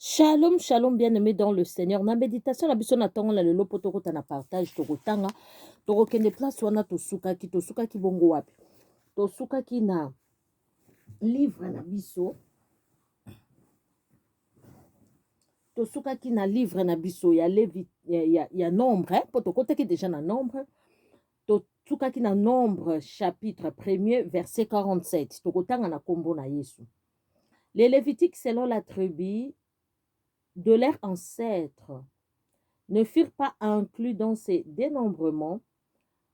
Shalom, shalom, bien-aimé dans le Seigneur. Na méditation, la biso na tongo la lelo poto kota na partage tokotanga. Tokokende place wana tosuka ki bongo wapi. Tosuka ki na livre na biso. Tosuka ki na livre na biso ya levi ya nombre, poto kota ki déjà na nombre. Tosuka ki na nombre chapitre 1er verset 47. Tokotanga na kombo na Yesu. Les Lévitiques selon la tribu de leurs ancêtres ne furent pas inclus dans ces dénombrements.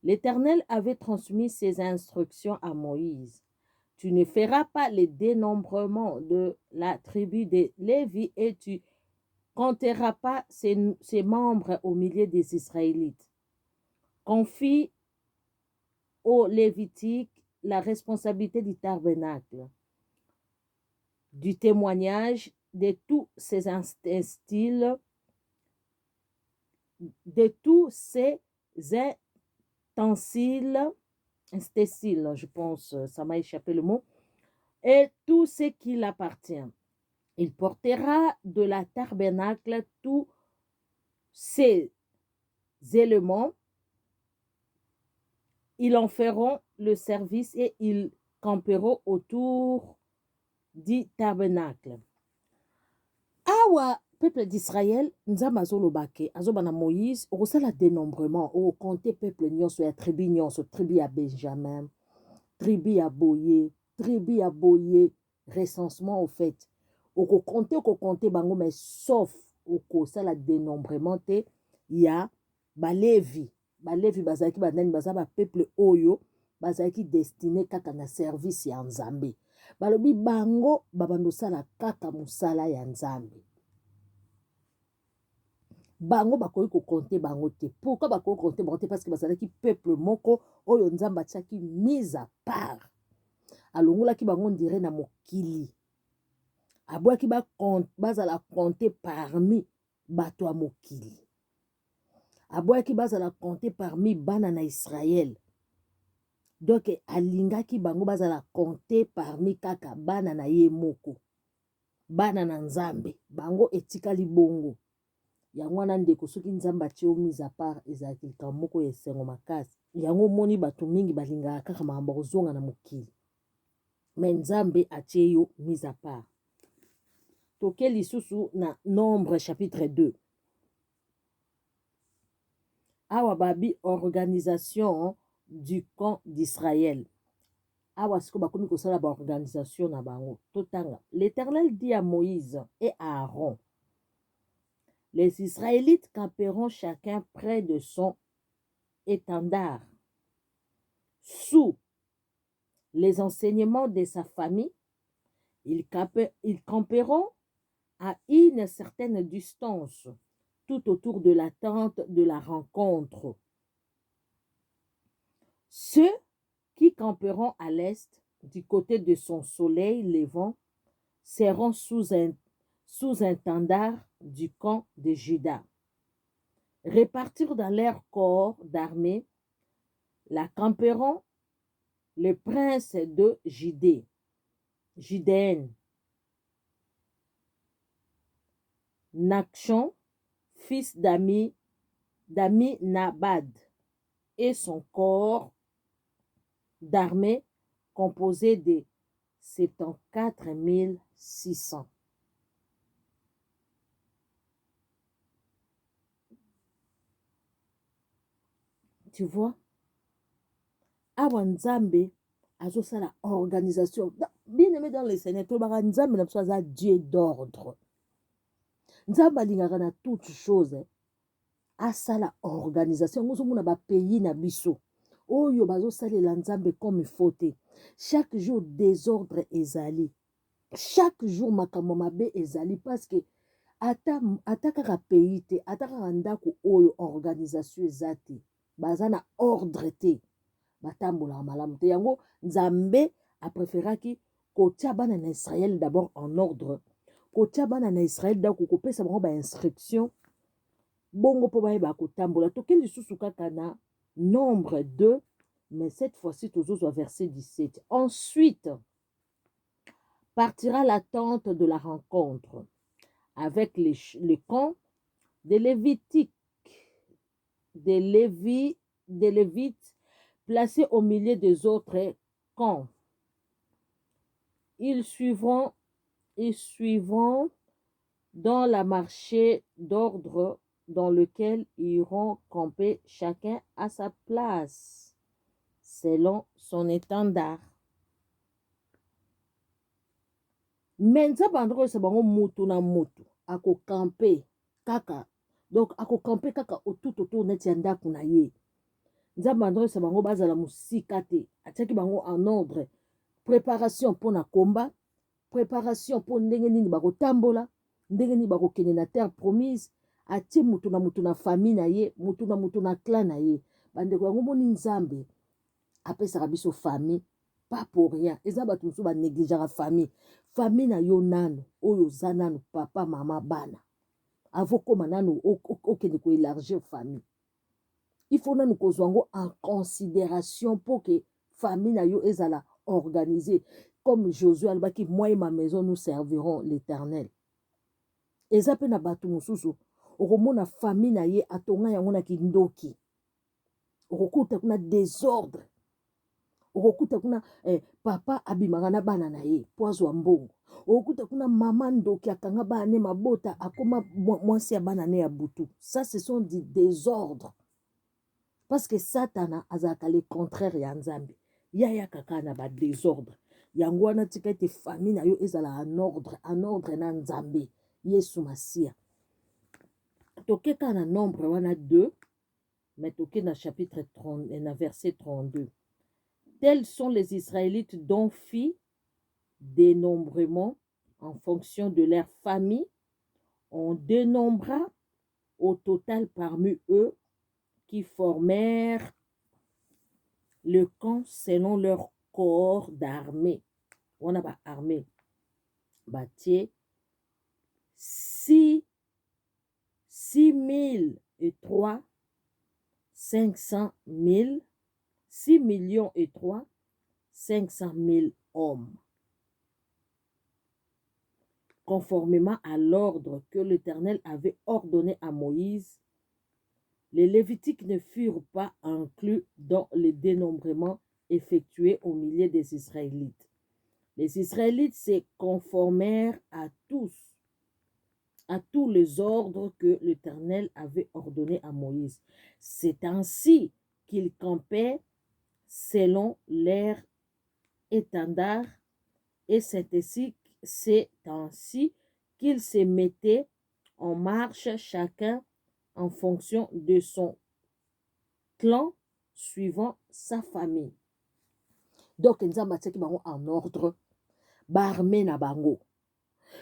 L'Éternel avait transmis ses instructions à Moïse. Tu ne feras pas les dénombrements de la tribu de Lévi et tu compteras pas ses membres au milieu des Israélites. Confie aux Lévitiques la responsabilité du tabernacle, du témoignage, de tous ses styles, de tous ses ustensiles, je pense, ça m'a échappé le mot, et tout ce qui l'appartient. Il portera de la tabernacle tous ces éléments. Ils en feront le service et ils camperont autour du tabernacle. Awa, peuple d'Israël, nzamba azolobake, azobana Moïse, okosala dénombrement, okompte peuple nyonso ya tribu nyonso, tribu ya Benjamin, tribu ya Boye, recensement au fait. Okokonte bango, mais sauf okosala dénombrement te ya balevi. Balevi bazalaki banani baza ba peuple oyo, bazalaki destiné kaka na service ya Nzambe. Balobi bango babandosala kaka musala ya Nzambe. Bango bakoki kokonte bango te. Pourquoi bakoki kokonte bango te? Parce que bazalaki peuple moko oyo Nzambe atiaki mise à part. Alongolaki bango ndire na mokili. Abwaki bazala compter parmi bato ya mokili. Abwaki bazala compter parmi bana na Israël. Donc alingaki bango bazala compter parmi kaka bana na ye moko. Bana na Nzambe. Bango etikali bongo. Yango wana ndeko soki Nzambe atie mise à part ezalaki likambo moko esengo makasi. Yango moni bato mingi balingaka kaka makambo kozonga na mokili. Mais Nzambe atie yo mise à part. Toke lisusu na Nombre chapitre 2. Awa babi organisation du camp d'Israël. Awa siko bakomi kosala ba organisation na bango. Totanga. L'Éternel dit à Moïse et à Aaron: les Israélites camperont chacun près de son étendard, sous les enseignements de sa famille. Ils camperont à une certaine distance, tout autour de la tente de la rencontre. Ceux qui camperont à l'est, du côté de son soleil levant, seront sous un étendard du camp de Juda. Répartir dans leur corps d'armée, la camperont le prince de Judée, Judéenne, Nachshon, fils d'Aminabad, et son corps d'armée composé de 74 600. Tu vois? Awa Nzambe azosala organisation. Bien aimé dans les Seigneurs, Nzambe na biso aza Dieu d'ordre. Nzambe alingaka na toute chose. Asala organisation. Ngozomona ba pays na biso. Oyo bazosalela Nzambe comme il faut te. Chaque jour désordre ezali. Chaque jour makambo mabe ezali parce que ata kaka pays te, ata kaka ndako oyo organisation ezate. Bazana ordre te. Batambola malamu te. Yango Nzambe a préféraki kotia bana na Israël d'abord en ordre. Kotia bana na Israël d'abord kopesa bango ba instruction. Bongo po bayeba kotambola. Toke lisusu kaka na Nombre 2, mais cette fois-ci toujours au verset 17. Ensuite partira la tente de la rencontre avec les camps des Lévitiques, des Lévites placés au milieu des autres camps. Ils suivront dans la marché d'ordre dans lequel ils iront camper chacun à sa place, selon son étendard. Mais nzambe androkoyesa bango mutu na mutu akokampe kaka, donc akokampe kaka otutu neti ya ndako na ye. Nzambe androkoyesa bango bazala mosika te, atiaki bango en ordre. Préparation mpona komba, préparation mpo ndenge nini bakotambola, ndenge nini bakokende na terre promise. Atie mutu na famille na ye, mutu na clan na ye. Bandeko yango moni nzambe apesaka biso famille pas pour rien. Eza bato mosusu banegligeaka famille. Famille na yo nano oyo oza nano papa mama bana avokoma nano okende koélargir famille. Il faut nano kozwa yango en considération pour que famille na yo ezala organisée. Comme Josué alobaki, moi et ma maison nous servirons l'Éternel. Eza pe na bato mosusu okomona famille na ye atonga yango na kindoki, okokuta kuna désordre, okokuta kuna papa abimaka na bana na ye po azwa mbongo, okokuta kuna mama ndoki akanga bana ne mabota akoma mwasi ya bana ne ya butu. Ça ce sont des désordres, parce que satana azalaka le contraire ya nzambe. Yaya kaka na ba désordre. Yango wana tika ete famille na yo ezala en ordre na nzambe Yesu Masia. Toke ka na nombre wana 2, mais toke na chapitre 30 na verset 32. Tels sont les Israélites dont fit dénombrement en fonction de leur famille. On dénombra au total parmi eux qui formèrent le camp selon leur corps d'armée. On a armée. Bâtier 6 003 500 000, 6 millions et 3 500 000 hommes. Conformément à l'ordre que l'Éternel avait ordonné à Moïse, les Lévitiques ne furent pas inclus dans le dénombrement effectué au milieu des Israélites. Les Israélites se conformèrent à tous les ordres que l'Éternel avait ordonnés à Moïse. C'est ainsi qu'ils campaient selon leur étendard, et c'est ainsi qu'ils se mettaient en marche chacun en fonction de son clan, suivant sa famille. Donc nzambe atiaki bango en ordre, barme na bango,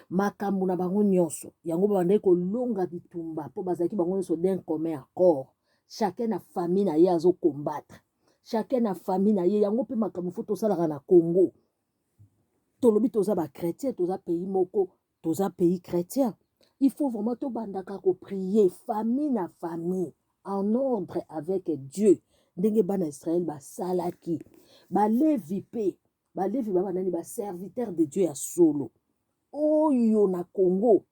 makambo na bango nyonso yango babandaki kolonga bitumba mpo bazalaki bango nyonso d'un commun accord. Chacun na famille na ye azokombattre, chacun na famille na ye. Yango mpe makambo fo tosalaka na Congo. Tolobi toza ba chrétien, toza pays moko, toza pays chrétien. Il faut vraiment tobandaka ko prier famille na famille en ordre avec Dieu. Ndenge bana Israël basalaki, balevi pe, balevi babanani ba serviteur de Dieu ya solo. Oyo na Congo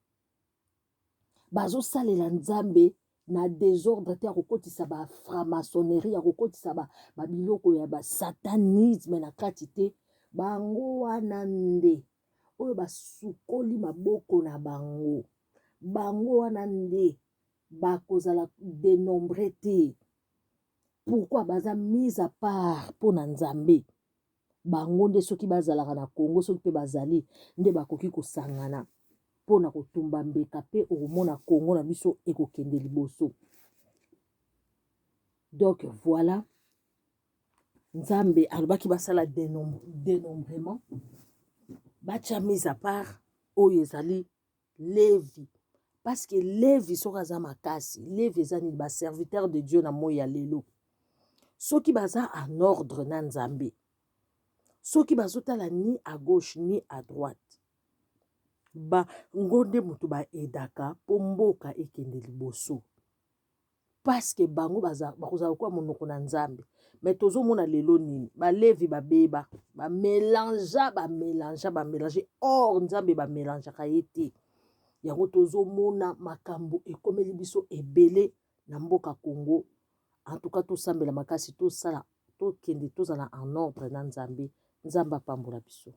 bazo salela nzambe na désordre te, akokotisa ba franc-maçonnerie, akokotisa ba biloko ya ba satanisme na kati te. Bango wana nde oyo basukoli maboko na bango, bango wana nde bakozala dénombré te. Pourquoi? Baza mise à part po na nzambe. Bango nde soki bazalaka na Congo, soki pe bazali nde bakoki kosangana pona kotumba mbeka pe okomona Congo na biso ekokende liboso. Donc voilà, nzambe alobaki basala dénombrement, batia mise à part oyo ezali Lévi, parce que Lévi soki aza makasi, Lévi eza nini ba serviteur de Dieu na moi ya lelo. Soki baza en ordre na nzambe, soki bazotala ni à gauche ni à droite, bango nde moto baedaka mpo mboka ekende liboso, parce que bango bakozala kwa monoko na nzambe. Mais tozomona lelo nini balevi babeba bamélange or nzambe bamélangeaka ye te. yango tozomona makambo ekomeli biso ebele na mboka Congo. En tout cas tosambela makasi tosala tokende tozala en ordre na Nzambe. Nzambe apambola biso.